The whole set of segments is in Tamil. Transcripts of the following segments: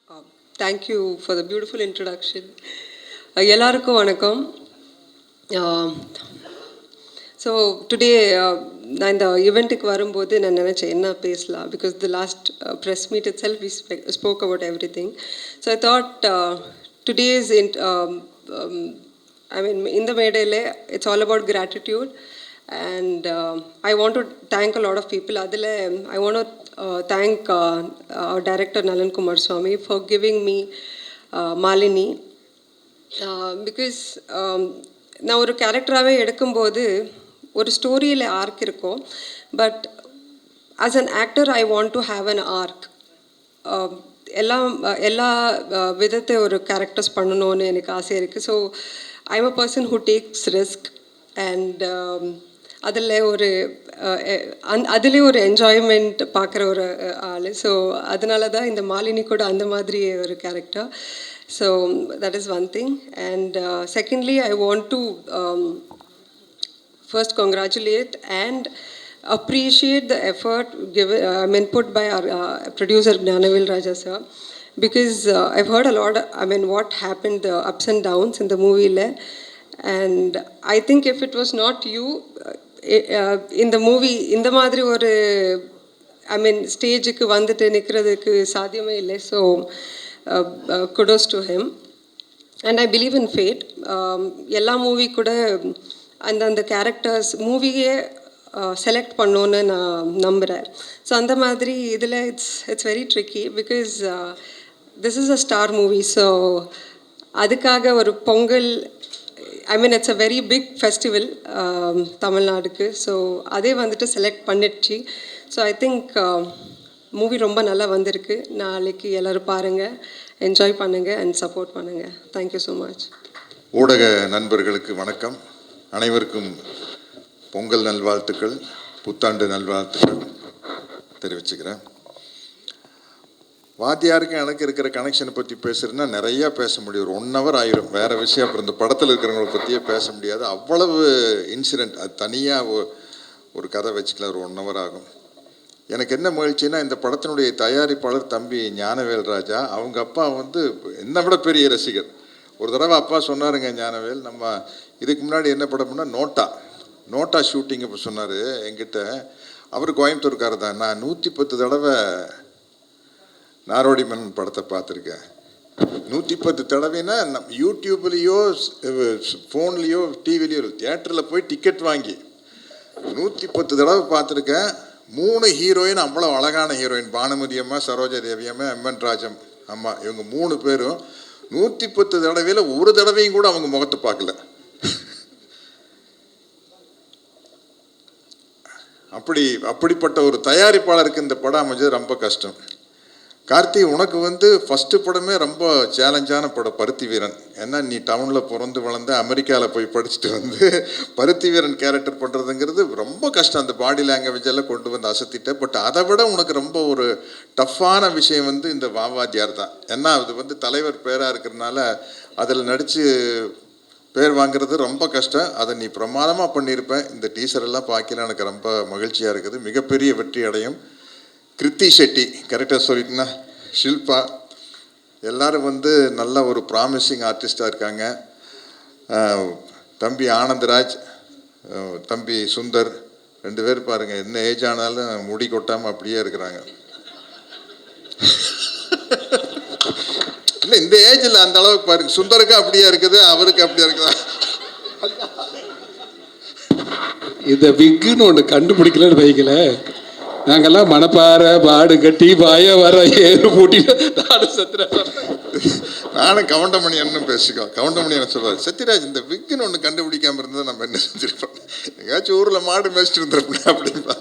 Uh, Thank you for the beautiful introduction. எல்லாருக்கும் வணக்கம். ஸோ டுடே நான் இந்த ஈவெண்ட்டுக்கு வரும்போது நான் நினச்சேன் என்ன பேசலாம், because the last press meet itself we spoke about everything. So I thought today's I mean, in the மேடையில் it's all about gratitude. And I want to thank a lot of people. Adile, I want to thank our director Nalan Kumar Swamy for giving me Malini. Because நான் ஒரு கேரக்டராகவே எடுக்கும்போது ஒரு ஸ்டோரியில் ஆர்க் இருக்கும், but as an actor I want to have an arc. எல்லா விதத்தை ஒரு கேரக்டர்ஸ் பண்ணணும்னு எனக்கு ஆசை இருக்குது. So I am a person who takes risk. And அதில் அதுலேயும் ஒரு என்ஜாய்மெண்ட் பார்க்குற ஒரு ஆள். ஸோ அதனால தான் இந்த மாலினி கூட அந்த மாதிரி ஒரு character. So that is one thing. And secondly I want to first congratulate and appreciate the effort put by our producer Gnanavil Raja sir, because I've heard a lot, what happened, the ups and downs in the movie le, and I think if it was not you in the movie இந்த மாதிரி ஒரு ஸ்டேஜுக்கு வந்துட்டு நிற்கிறதுக்கு சாத்தியமே இல்லை. So kudos to him. And I believe in fate. எல்லா மூவி கூட அந்தந்த கேரக்டர்ஸ் மூவியே செலக்ட் பண்ணோன்னு நான் நம்புகிறேன். ஸோ அந்த மாதிரி இதில் it's very tricky, because this is a star movie. So அதுக்காக ஒரு Pongal, it's a very big festival தமிழ்நாடுக்கு. ஸோ அதே வந்துட்டு செலக்ட் பண்ணிடுச்சு. ஸோ ஐ திங்க் மூவி ரொம்ப நல்லா வந்திருக்கு. நாளைக்கு எல்லோரும் பாருங்கள், என்ஜாய் பண்ணுங்கள் அண்ட் சப்போர்ட் பண்ணுங்கள். Thank you so much. ஊடக நண்பர்களுக்கு வணக்கம். அனைவருக்கும் பொங்கல் நல்வாழ்த்துக்கள், புத்தாண்டு நல்வாழ்த்துக்கள் தெரிவிச்சுக்கிறேன். வாத்தியாருக்கு எனக்கு இருக்கிற கனெக்ஷனை பற்றி பேசுகிறேன்னா நிறையா பேச முடியும், ஒரு 1 hour ஆயிரும். வேறு விஷயம் அப்புறம் இந்த படத்தில் இருக்கிறவங்களை பற்றியே பேச முடியாது, அவ்வளவு இன்சிடெண்ட். அது தனியாக ஒரு கதை வச்சுக்கலாம், ஒரு 1 hour ஆகும். எனக்கு என்ன மகிழ்ச்சின்னா, இந்த படத்தினுடைய தயாரிப்பாளர் தம்பி ஞானவேல் ராஜா, அவங்க அப்பா என்னை விட பெரிய ரசிகர். ஒரு தடவை அப்பா சொன்னாருங்க, ஞானவேல், நம்ம இதுக்கு முன்னாடி என்ன படம்னா நோட்டா ஷூட்டிங் இப்போ சொன்னார் என்கிட்ட. அவர் கோயம்புத்தூர்காரர் தான். நான் 110 தடவை நாரோடி மன்னன் படத்தை பார்த்துருக்கேன். 110 தடவைன்னா யூடியூப்லேயோ ஃபோன்லேயோ டிவிலேயோ தியேட்டரில் போய் டிக்கெட் வாங்கி 110 தடவை பார்த்துருக்கேன். 3 ஹீரோயின், அவ்வளோ அழகான ஹீரோயின், பானுமதி அம்மா, சரோஜா தேவி அம்மா, எம்என் ராஜம் அம்மா, இவங்க 3 பேரும் 110 தடவையில் ஒரு தடவையும் கூட அவங்க முகத்தை பார்க்கல. அப்படிப்பட்ட ஒரு தயாரிப்பாளருக்கு இந்த படம் அமைஞ்சது ரொம்ப கஷ்டம். கார்த்தி, உனக்கு ஃபஸ்ட்டு படமே ரொம்ப சேலஞ்சான படம் பருத்தி வீரன். ஏன்னா நீ டவுனில் பிறந்து வளர்ந்து அமெரிக்காவில் போய் படிச்சுட்டு பருத்தி வீரன் கேரக்டர் பண்ணுறதுங்கிறது ரொம்ப கஷ்டம். அந்த பாடி லாங்குவேஜ் எல்லாம் கொண்டு வந்து அசத்திட்ட. பட் அதை விட உனக்கு ரொம்ப ஒரு டஃப்பான விஷயம் இந்த வாவாத்தியார் தான். ஏன்னா அது தலைவர் பேராக இருக்கிறதுனால அதில் நடித்து பேர் வாங்கிறது ரொம்ப கஷ்டம். அதை நீ பிரமாதமாக பண்ணியிருப்பேன். இந்த டீசரெல்லாம் பார்க்கல, எனக்கு ரொம்ப மகிழ்ச்சியாக இருக்குது. மிகப்பெரிய வெற்றி அடையும். கிருத்தி ஷெட்டி கரெக்டாக சொல்லிட்டுனா, ஷில்பா, எல்லோரும் நல்ல ஒரு ப்ராமிசிங் ஆர்டிஸ்டாக இருக்காங்க. தம்பி ஆனந்தராஜ், தம்பி சுந்தர், 2 பேர் பாருங்கள், என்ன ஏஜ் ஆனாலும் முடி கொட்டாமல் அப்படியே இருக்கிறாங்க. இல்லை, இந்த ஏஜில் அந்த அளவுக்கு பாருங்க. சுந்தருக்கு அப்படியே இருக்குது, அவருக்கு அப்படியே இருக்குதா? இந்த விக்குன்னு ஒன்று கண்டுபிடிக்கலன்னு வைக்கல. நாங்கெல்லாம் மணப்பாறை பாடு கட்டி பாய வர ஏறு பூட்டிட்டு நாடு சத்யராஜ், நானும் கவுண்டமணி என்ன பேசிக்கோம். கவுண்டமணி என்ன சொல்வார், சத்யராஜ் இந்த விக்குன்னு ஒன்று கண்டுபிடிக்காமல் இருந்தால் நம்ம என்ன செஞ்சிருப்போம், எங்கேயாச்சும் ஊரில் மாடு மேய்ச்சிட்டு இருந்திருப்போம் அப்படின்பா.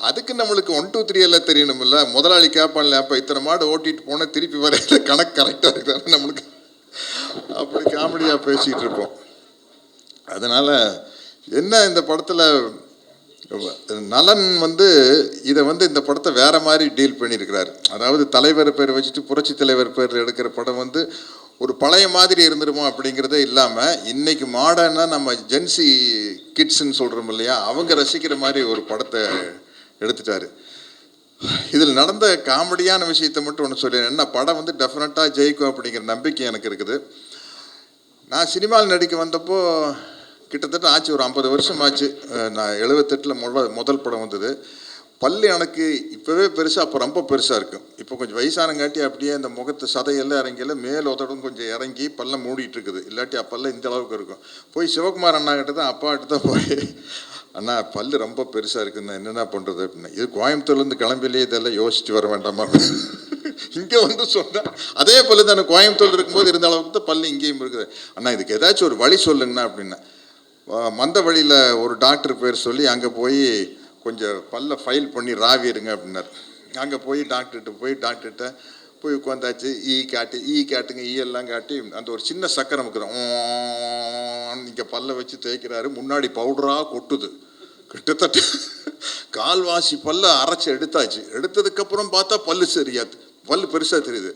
அதுக்கு நம்மளுக்கு 1 2 3 எல்லாம் தெரியணும்ல. முதலாளி கேட்பான்ல, அப்போ இத்தனை மாடு ஓட்டிகிட்டு போனால் திருப்பி வரையில கணக்கு கரெக்டாக இருக்குதானே நம்மளுக்கு. அப்படி காமெடியாக பேசிகிட்டு இருப்போம். அதனால் என்ன, இந்த படத்தில் நலன் இதை இந்த படத்தை வேறு மாதிரி டீல் பண்ணியிருக்கிறார். அதாவது தலைவர் பேர் வச்சுட்டு புரட்சி தலைவர் பேர் எடுக்கிற படம் ஒரு பழைய மாதிரி இருந்துருமோ அப்படிங்கிறதே இல்லாமல், இன்றைக்கி மாடர்னாக நம்ம ஜென்சி கிட்ஸுன்னு சொல்கிறோம் இல்லையா, அவங்க ரசிக்கிற மாதிரி ஒரு படத்தை எடுத்துட்டார். இதில் நடந்த காமெடியான விஷயத்தை மட்டும் ஒன்று சொல்லிடுறேன். என்ன படம் வந்து டெஃபினட்டாக ஜெயிக்கும் அப்படிங்கிற நம்பிக்கை எனக்கு இருக்குது. நான் சினிமாவில் நடிக்க வந்தப்போ கிட்டத்தட்ட ஆச்சு, ஒரு 50 வருஷம் ஆச்சு. நான் 78 முதல் படம் வந்தது. பல்லு எனக்கு இப்போவே பெருசாக, அப்போ ரொம்ப பெருசாக இருக்கும். இப்போ கொஞ்சம் வயசானங்காட்டி அப்படியே அந்த முகத்து சதையெல்லாம் இறங்கியில மேல் உதடும் கொஞ்சம் இறங்கி பல்ல மூடிட்டு இருக்குது. இல்லாட்டி அப்பெல்லாம் இந்த அளவுக்கு இருக்கும். போய் சிவகுமார் அண்ணா கிட்ட தான், அப்பாக்கிட்ட தான் போய், அண்ணா பல்லு ரொம்ப பெருசாக இருக்குன்னு என்னென்ன பண்ணுறது அப்படின்னு. இது கோயம்புத்தூர்லேருந்து கிளம்பிலே இதெல்லாம் யோசிச்சு வர வேண்டாமா, இங்கே வந்து சொன்னேன். அதே பல்லு தானே கோயம்புத்தூர் இருக்கும்போது இருந்த அளவுக்கு தான் பல்லு இங்கேயும் இருக்குது. அண்ணா இதுக்கு ஏதாச்சும் ஒரு வழி சொல்லுங்கண்ணா அப்படின்னா, மந்த வழியில் ஒரு டாக்டர் பேர் சொல்லி அங்கே போய் கொஞ்சம் பல்ல ஃபைல் பண்ணி ராவிடுங்க அப்படின்னார். அங்கே போய் டாக்டர்கிட்ட போய் உட்காந்தாச்சு. காட்டுங்க எல்லாம் காட்டி அந்த ஒரு சின்ன சக்கரை முக்கிறோம் இங்கே பல்ல வச்சு தேய்க்கிறாரு. முன்னாடி பவுடராக கொட்டுது. கிட்டத்தட்ட கால்வாசி பல்ல அரைச்சி எடுத்தாச்சு. எடுத்ததுக்கப்புறம் பார்த்தா பல்லு சரியாது, பல்லு பெருசாக தெரியுது.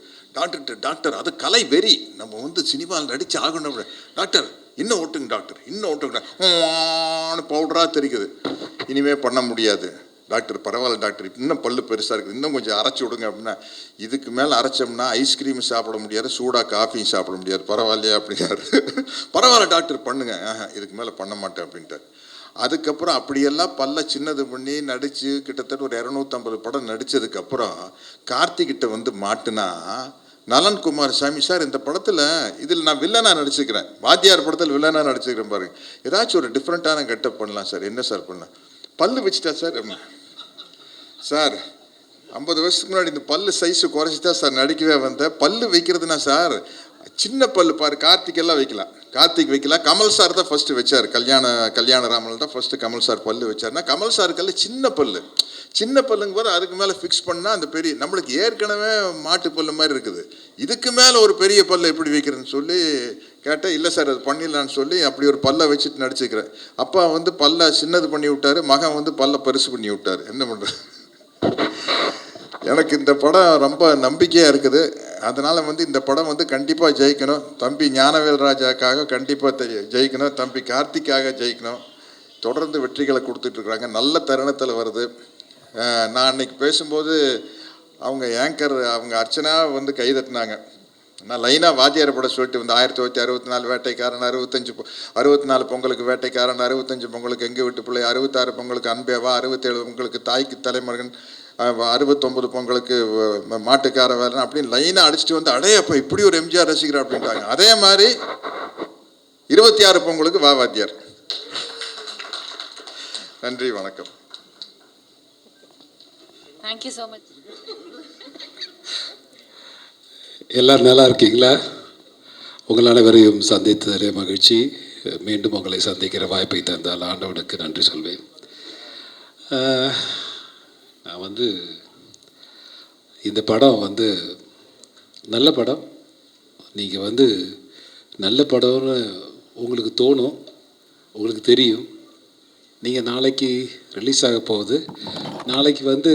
டாக்டர் அது கலை வெறி, நம்ம வந்து சினிமாவில் நடித்து ஆகணும். டாக்டர் இன்னும் ஓட்டுங்க டாக்டர், இன்னும் ஓட்டுங்க, பவுடராக தெரிக்குது. இனிமே பண்ண முடியாது டாக்டர், பரவாயில்ல டாக்டர், இன்னும் பல்லு பெருசாக இருக்குது, இன்னும் கொஞ்சம் அரைச்சி விடுங்க அப்படின்னா, இதுக்கு மேலே அரைச்சோம்னா ஐஸ்கிரீம் சாப்பிட முடியாது, சூடாக காஃபியும் சாப்பிட முடியாது, பரவாயில்லையா அப்படின்னாரு. பரவாயில்ல டாக்டர் பண்ணுங்க, இதுக்கு மேலே பண்ண மாட்டேன் அப்படின்ட்டார். அதுக்கப்புறம் அப்படியெல்லாம் பல்ல சின்னது பண்ணி நடித்து கிட்டத்தட்ட ஒரு 250 படம் நடித்ததுக்கப்புறம் கார்த்திகிட்ட வந்து மாட்டுனா, நலன் குமாரசாமி சார் இந்த படத்தில் இதில் நான் வில்லனாக நடிச்சுக்கிறேன், வாத்தியார் படத்தில் வில்லனாக நடிச்சுக்கிறேன் பாருங்க, ஏதாச்சும் ஒரு டிஃப்ரெண்ட்டான கெட்டப் பண்ணலாம் சார், என்ன சார் பண்ணலாம், பல்லு வச்சுட்டா சார். சார் 50 வருஷத்துக்கு முன்னாடி இந்த பல்லு சைஸு குறைச்சிட்டா சார் நடிக்கவே வந்தேன். பல்லு வைக்கிறதுனா சார் சின்ன பல்லு பாரு, கார்த்திகெல்லாம் வைக்கலாம், கார்த்திக் வைக்கலாம், கமல் சார் தான் ஃபஸ்ட்டு வச்சார், கல்யாண ராமன் தான் ஃபஸ்ட்டு கமல் சார் பல்லு வச்சார்னா, கமல் சாருக்கெல்லாம் சின்ன பல்லுங்க போது அதுக்கு மேலே ஃபிக்ஸ் பண்ணால் அந்த பெரிய, நம்மளுக்கு ஏற்கனவே மாட்டு பல்லு மாதிரி இருக்குது, இதுக்கு மேலே ஒரு பெரிய பல்லை எப்படி வைக்கிறதுன்னு சொல்லி கேட்டேன். இல்லை சார் அது பண்ணிடலான்னு சொல்லி அப்படி ஒரு பல்லை வச்சுட்டு நடிச்சுக்கிறேன். அப்பா வந்து பல்லை சின்னது பண்ணி விட்டார், மகன் வந்து பல்லை பெருசு பண்ணி விட்டார். என்ன பண்ணுறது, எனக்கு இந்த படம் ரொம்ப நம்பிக்கையாக இருக்குது. அதனால் வந்து இந்த படம் வந்து கண்டிப்பாக ஜெயிக்கணும். தம்பி ஞானவேல் ராஜாக்காக கண்டிப்பாக ஜெயிக்கணும், தம்பி கார்த்திக்காக ஜெயிக்கணும். தொடர்ந்து வெற்றிகளை கொடுத்துட்ருக்குறாங்க, நல்ல தருணத்தில் வருது. நான் அன்னைக்கு பேசும்போது அவங்க ஆங்கர் அவங்க அர்ச்சனா வந்து கைதட்டினாங்க. நான் லைனாக வாத்தியார் படம் சொல்லிட்டு வந்து 1964 வேட்டைக்காரன், 64 பொங்கலுக்கு வேட்டைக்காரன், 65 பொங்கலுக்கு எங்கள் வீட்டு பிள்ளை, 66 பொங்கலுக்கு அன்பேவா, 67 பொங்கலுக்கு தாய்க்கு தலைமகன், 69 பொங்கலுக்கு மாட்டுக்கார வேலை அப்படின்னு லைனாக அடிச்சுட்டு வந்து, அடைய அப்போ இப்படி ஒரு எம்ஜிஆர் ரசிகர் அப்படின்ட்டாங்க. அதே மாதிரி 26 பொங்கலுக்கு வா வாத்தியார். நன்றி, வணக்கம். Thank you so much. எல்லாரும் நல்லா இருக்கீங்களா? உங்கள் அனைவரையும் சந்தித்ததே மகிழ்ச்சி. மீண்டும் உங்களை சந்திக்கிற வாய்ப்பை தந்தால் ஆண்டவனுக்கு நன்றி சொல்வேன். நான் வந்து இந்த படம் வந்து நல்ல படம், நீங்கள் வந்து நல்ல படம்னு உங்களுக்கு தோணும், உங்களுக்கு தெரியும். நீங்கள் நாளைக்கு ரிலீஸ் ஆக போகுது, நாளைக்கு வந்து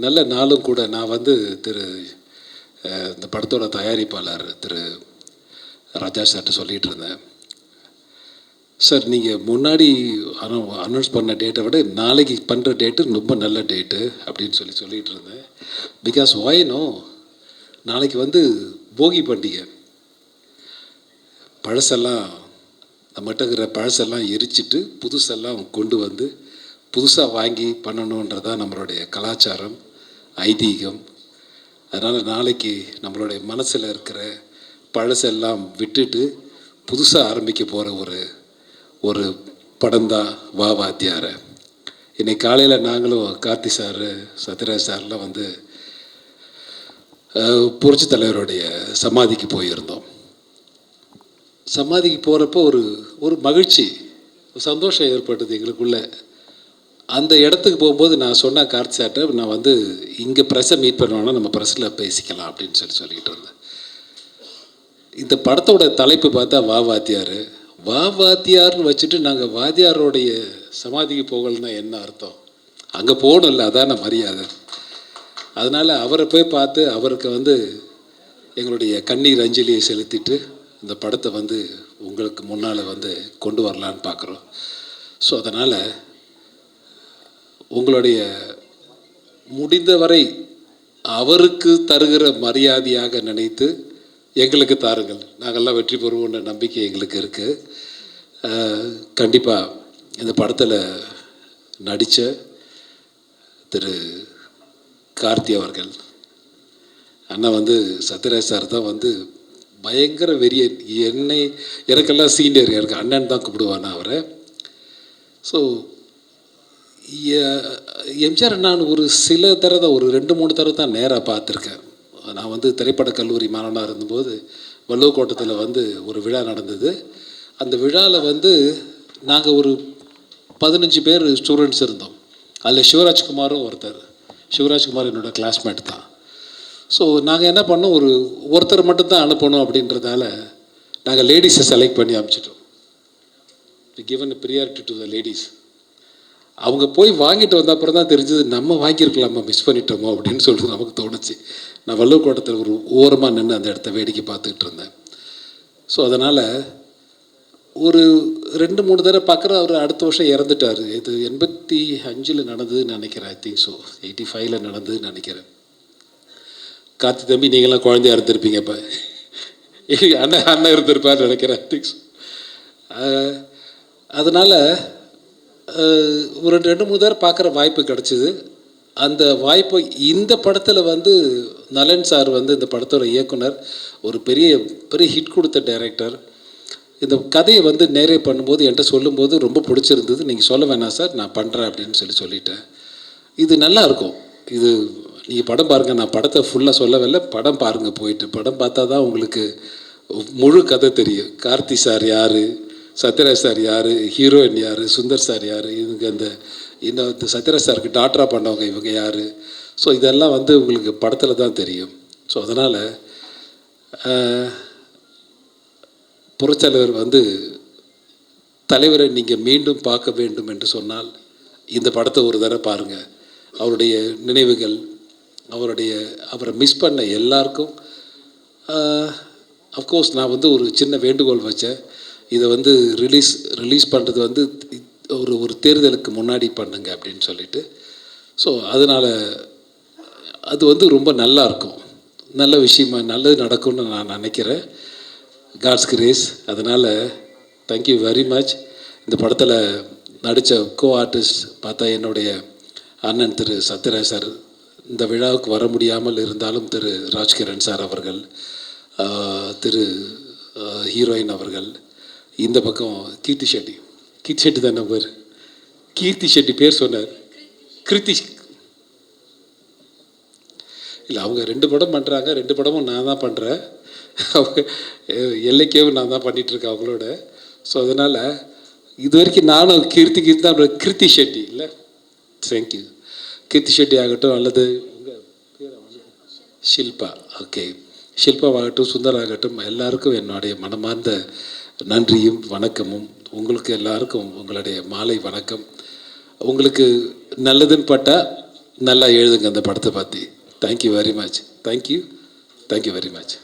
நல்ல நாளும் கூட. நான் வந்து இந்த படத்தோட தயாரிப்பாளர் திரு ராஜா சார்கிட்ட சொல்லிகிட்டு இருந்தேன், சார் நீங்கள் முன்னாடி அனௌன்ஸ் பண்ண டேட்டை விட நாளைக்கு பண்ணுற டேட்டு ரொம்ப நல்ல டேட்டு அப்படின்னு சொல்லிகிட்டு இருந்தேன். பிகாஸ் ஒய்னோ, நாளைக்கு வந்து போகி பண்டிகை, பழசெல்லாம் நம்மகிட்ட இருக்கிற பழசெல்லாம் எரிச்சிட்டு புதுசெல்லாம் கொண்டு வந்து புதுசாக வாங்கி பண்ணணுன்றதான் நம்மளுடைய கலாச்சாரம், ஐதீகம். அதனால் நாளைக்கு நம்மளுடைய மனசில் இருக்கிற பழசெல்லாம் விட்டுட்டு புதுசாக ஆரம்பிக்க போகிற ஒரு படம் தான் வா வாத்தியார. இன்னைக்கு காலையில் நாங்களும் கார்த்தி சார், சத்யராஜ் சார்லாம் வந்து புரட்சி தலைவருடைய சமாதிக்கு போயிருந்தோம். சமாதிக்கு போகிறப்போ ஒரு மகிழ்ச்சி, ஒரு சந்தோஷம் ஏற்பட்டது எங்களுக்குள்ளே. அந்த இடத்துக்கு போகும்போது நான் சொன்னேன் கார்த்தி சார்ட்ட, நான் வந்து இங்கே ப்ரெஸ்ஸை மீட் பண்ணுவோன்னா நம்ம ப்ரெஸ்ஸில் பேசிக்கலாம் அப்படின்னு சொல்லிக்கிட்டு இருந்தேன். இந்த படத்தோட தலைப்பு பார்த்தா வா வாத்தியார். வா வாத்தியார்னு வச்சுட்டு நாங்கள் வாத்தியாரோடைய சமாதிக்கு போகலன்னா என்ன அர்த்தம்? அங்கே போகணும் இல்லை, அதான மரியாதை. அதனால் அவரை போய் பார்த்து அவருக்கு வந்து எங்களுடைய கண்ணீர் அஞ்சலியை செலுத்திட்டு இந்த படத்தை வந்து உங்களுக்கு முன்னால் வந்து கொண்டு வரலான்னு பார்க்குறோம். ஸோ அதனால் உங்களுடைய முடிந்தவரை அவருக்கு தருகிற மரியாதையாக நினைத்து எங்களுக்கு தாருங்கள், நாங்கள்லாம் வெற்றி பெறுவோன்ற நம்பிக்கை எங்களுக்கு இருக்குது. கண்டிப்பாக இந்த படத்தில் நடித்த திரு கார்த்தி அவர்கள் அண்ணா வந்து சத்யராஜ் சார் தான் வந்து பயங்கர வெறிய எனக்கெல்லாம் சீனியர், எனக்கு அண்ணன் தான் கூப்பிடுவான் அவரை. ஸோ எம்ஜிஆர் நான் ஒரு சில தடவை ஒரு 2-3 தடவை தான் நேராக பார்த்துருக்கேன். நான் வந்து திரைப்பட கல்லூரி மாணவனாக இருந்தபோது வள்ளுவக்கோட்டத்தில் வந்து ஒரு விழா நடந்தது. அந்த விழாவில் வந்து நாங்கள் ஒரு 15 பேர் ஸ்டூடெண்ட்ஸ் இருந்தோம். அதில் சிவராஜ்குமாரும் ஒருத்தர். சிவராஜ்குமார் என்னோடய கிளாஸ்மேட் தான். ஸோ நாங்கள் என்ன பண்ணோம், ஒருத்தர் மட்டும்தான் அனுப்பணும் அப்படின்றதால நாங்கள் லேடிஸை செலக்ட் பண்ணி அனுப்பிச்சிட்டோம். Given priority to the ladies. அவங்க போய் வாங்கிட்டு வந்த அப்புறம் தான் தெரிஞ்சது நம்ம வாங்கியிருக்கலாமா, மிஸ் பண்ணிட்டோமோ அப்படின்னு சொல்லிட்டு நமக்கு தோணுச்சு. நான் வள்ளுவக்கோட்டத்தில் ஒரு ஓரமாக நின்று அந்த இடத்த வேடிக்கை பார்த்துக்கிட்டு இருந்தேன். ஸோ அதனால் ஒரு 2-3 தடவை பார்க்குற அவர் அடுத்த வருஷம் இறந்துட்டார். இது 85 நடந்ததுன்னு நினைக்கிறேன். ஐ திங்க் ஸோ 85 நடந்ததுன்னு நினைக்கிறேன். கார்த்தி தம்பி நீங்களாம் குழந்தையா இருந்திருப்பீங்க. இப்போ அண்ணன் இருந்திருப்பார் நினைக்கிறேன். I think so. அதனால் ஒரு 2-3 தடவை பார்க்குற வாய்ப்பு கிடச்சிது. அந்த வாய்ப்பை இந்த படத்தில் வந்து நலன் சார் வந்து இந்த படத்தோட இயக்குனர், ஒரு பெரிய ஹிட் கொடுத்த டைரக்டர். இந்த கதையை வந்து நேரே பண்ணும்போது என்கிட்ட சொல்லும்போது ரொம்ப பிடிச்சிருந்தது. நீங்கள் சொல்ல வேணாம் சார், நான் பண்ணுறேன் அப்படின்னு சொல்லிட்டேன். இது நல்லா இருக்கும். இது நீங்கள் படம் பாருங்கள், நான் படத்தை ஃபுல்லாக சொல்லவில்லை, படம் பாருங்கள். போயிட்டு படம் பார்த்தா தான் உங்களுக்கு முழு கதை தெரியும். கார்த்தி சார் யார், சத்யராஜ் சார் யார், ஹீரோயின் யார், சுந்தர் சார் யார், இவங்க இந்த சத்யராஜ் சாருக்கு டாக்டராக பண்ணவங்க இவங்க யார். ஸோ இதெல்லாம் வந்து உங்களுக்கு படத்தில் தான் தெரியும். ஸோ அதனால் புரட்சியாளர் வந்து தலைவரை நீங்கள் மீண்டும் பார்க்க வேண்டும் என்று சொன்னால் இந்த படத்தை ஒரு தடவை பாருங்கள். அவருடைய நினைவுகள், அவரை மிஸ் பண்ண எல்லாருக்கும் அஃப்கோர்ஸ் நான் வந்து ஒரு சின்ன வேண்டுகோள் வச்சேன். இதை வந்து ரிலீஸ் பண்ணுறது வந்து ஒரு தேர்தலுக்கு முன்னாடி பண்ணுங்க அப்படின்னு சொல்லிட்டு. ஸோ அதனால் அது வந்து ரொம்ப நல்லாயிருக்கும், நல்ல விஷயமா நல்லது நடக்கும்னு நான் நினைக்கிறேன். God's grace. அதனால் தேங்க்யூ வெரி மச். இந்த படத்தில் நடித்த ஆர்டிஸ்ட் பார்த்தா என்னுடைய அண்ணன் திரு சத்யராஜ் சார், இந்த விழாவுக்கு வர முடியாமல் இருந்தாலும் திரு ராஜ்கிரண் சார் அவர்கள், திரு ஹீரோயின் அவர்கள், இந்த பக்கம் கீர்த்தி ஷெட்டி தானே பேர், கீர்த்தி ஷெட்டி பேர் சொன்னார், கிருத்தி இல்லை, அவங்க 2 படம் பண்ணுறாங்க. 2 படமும் நான் தான் பண்ணுறேன். அவங்க எல்லைக்கேவும் நான் தான் பண்ணிகிட்ருக்கேன் அவங்களோட. ஸோ அதனால் இது வரைக்கும் நானும் கீர்த்தி தான். கிருத்தி ஷெட்டி இல்லை, தேங்க்யூ. கீர்த்தி ஷெட்டி ஆகட்டும், அல்லது உங்கள் ஷில்பா, ஓகே, ஷில்பாவாகட்டும், சுந்தராகட்டும், எல்லாருக்கும் என்னுடைய மனமார்ந்த நன்றியும் வணக்கமும். உங்களுக்கு எல்லாருக்கும் உங்களுடைய மாலை வணக்கம். உங்களுக்கு நல்லதுன்னு பட்டால் நல்லா எழுதுங்க அந்த படத்தை பற்றி. Thank you very much. Thank you very much.